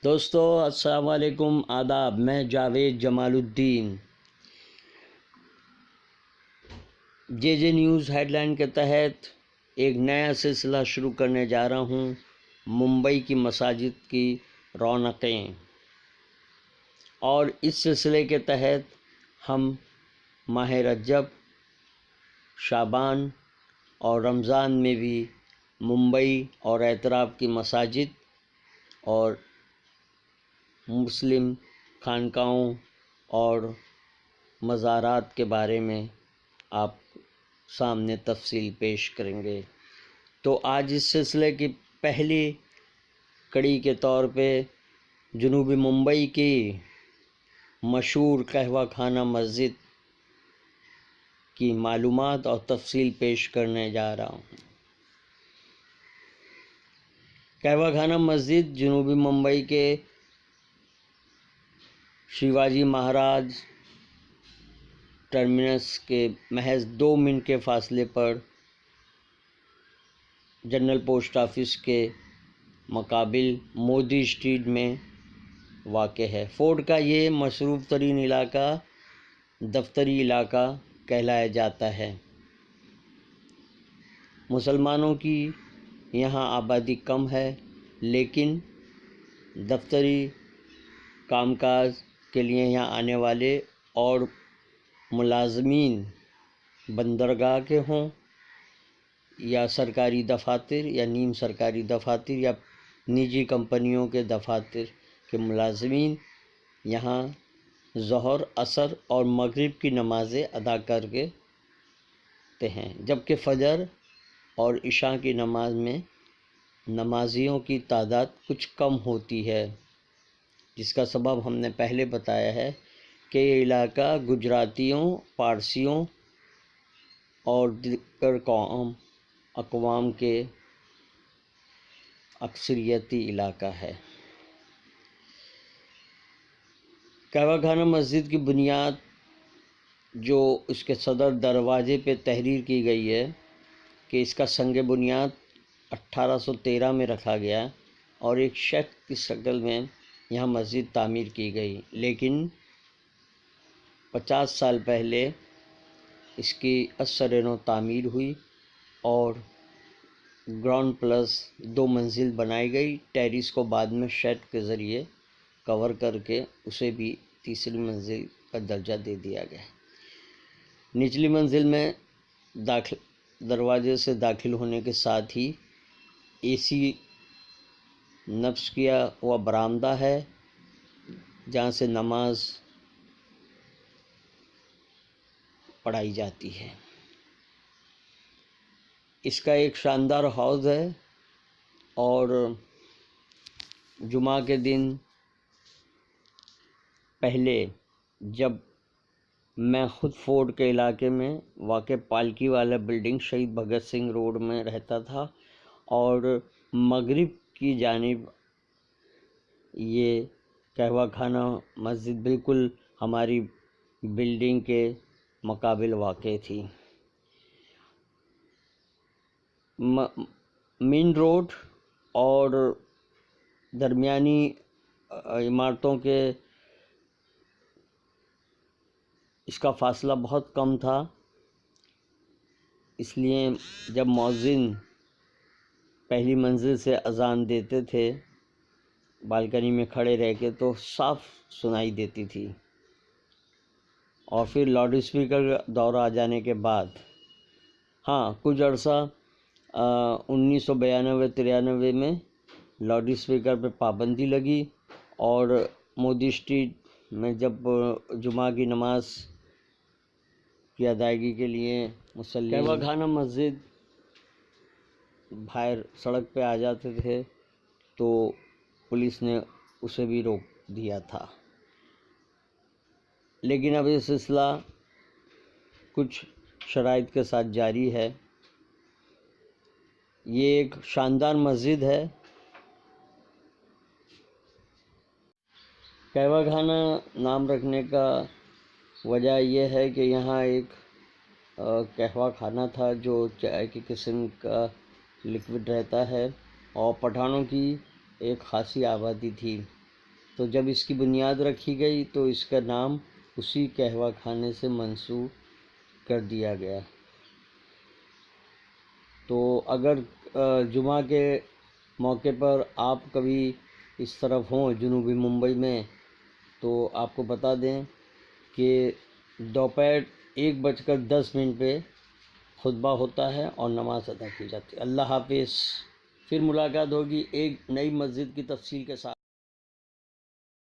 دوستو السلام علیکم، آداب۔ میں جاوید جمال الدین جے نیوز ہیڈ لائن کے تحت ایک نیا سلسلہ شروع کرنے جا رہا ہوں، ممبئی کی مساجد کی رونقیں۔ اور اس سلسلے کے تحت ہم ماہ رجب، شعبان اور رمضان میں بھی ممبئی اور اطراف کی مساجد اور مسلم خانقاہوں اور مزارات کے بارے میں آپ سامنے تفصیل پیش کریں گے۔ تو آج اس سلسلے کی پہلی کڑی کے طور پہ جنوبی ممبئی کی مشہور قہوہ خانہ مسجد کی معلومات اور تفصیل پیش کرنے جا رہا ہوں۔ قہوہ خانہ مسجد جنوبی ممبئی کے شیواجی مہاراج ٹرمینس کے محض 2 منٹ کے فاصلے پر جنرل پوسٹ آفس کے مقابل مودی اسٹریٹ میں واقع ہے۔ فورٹ کا یہ مصروف ترین علاقہ دفتری علاقہ کہلایا جاتا ہے۔ مسلمانوں کی یہاں آبادی کم ہے، لیکن دفتری کام کاج کے لیے یہاں آنے والے اور ملازمین بندرگاہ کے ہوں یا سرکاری دفاتر یا نیم سرکاری دفاتر یا نجی کمپنیوں کے دفاتر کے ملازمین یہاں ظہر، عصر اور مغرب کی نمازیں ادا کرتے ہیں، جبکہ فجر اور عشاء کی نماز میں نمازیوں کی تعداد کچھ کم ہوتی ہے، جس کا سبب ہم نے پہلے بتایا ہے کہ یہ علاقہ گجراتیوں، پارسیوں اور دیگر اقوام کے اکثریتی علاقہ ہے۔ قہوہ خانہ مسجد کی بنیاد جو اس کے صدر دروازے پہ تحریر کی گئی ہے کہ اس کا سنگ بنیاد 1813 میں رکھا گیا اور ایک شیخ کی شکل میں یہاں مسجد تعمیر کی گئی، لیکن 50 سال پہلے اس کی ازسر نو تعمیر ہوئی اور گراؤنڈ پلس 2 منزل بنائی گئی۔ ٹیریس کو بعد میں شیڈ کے ذریعے کور کر کے اسے بھی تیسری منزل کا درجہ دے دیا گیا۔ نچلی منزل میں دروازے سے داخل ہونے کے ساتھ ہی اے سی نصب کیا ہوا برآمدہ ہے، جہاں سے نماز پڑھائی جاتی ہے۔ اس کا ایک شاندار حوض ہے اور جمعہ کے دن پہلے جب میں خود فورٹ کے علاقے میں واقع پالکی والا بلڈنگ شہید بھگت سنگھ روڈ میں رہتا تھا اور مغرب کی جانب یہ قہوہ خانہ مسجد بالکل ہماری بلڈنگ کے مقابل واقع تھی۔ مین روڈ اور درمیانی عمارتوں کے اس کا فاصلہ بہت کم تھا، اس لیے جب مؤذن پہلی منزل سے اذان دیتے تھے بالکنی میں کھڑے رہ کے تو صاف سنائی دیتی تھی، اور پھر لاؤڈ اسپیکر کا دور آ جانے کے بعد کچھ عرصہ 1992-93 میں لاؤڈ اسپیکر پہ پابندی لگی اور مودی اسٹریٹ میں جب جمعہ کی نماز کی ادائیگی کے لیے مسلمان قہوہ خانہ مسجد باہر سڑک پہ آ جاتے تھے تو پولیس نے اسے بھی روک دیا تھا، لیکن اب یہ سلسلہ کچھ شرائط کے ساتھ جاری ہے۔ یہ ایک شاندار مسجد ہے۔ قہوہ خانہ نام رکھنے کا وجہ یہ ہے کہ یہاں ایک قہوہ خانہ تھا جو چائے کی قسم کا لکوڈ رہتا ہے، اور پٹھانوں کی ایک خاصی آبادی تھی۔ تو جب اس کی بنیاد رکھی گئی تو اس کا نام اسی قہوہ خانے سے منسوب کر دیا گیا۔ تو اگر جمعہ کے موقع پر آپ کبھی اس طرف ہوں جنوبی ممبئی میں، تو آپ کو بتا دیں کہ دوپہر 1:10 پہ خطبہ ہوتا ہے اور نماز ادا کی جاتی ہے۔ اللہ حافظ، پھر ملاقات ہوگی ایک نئی مسجد کی تفصیل کے ساتھ۔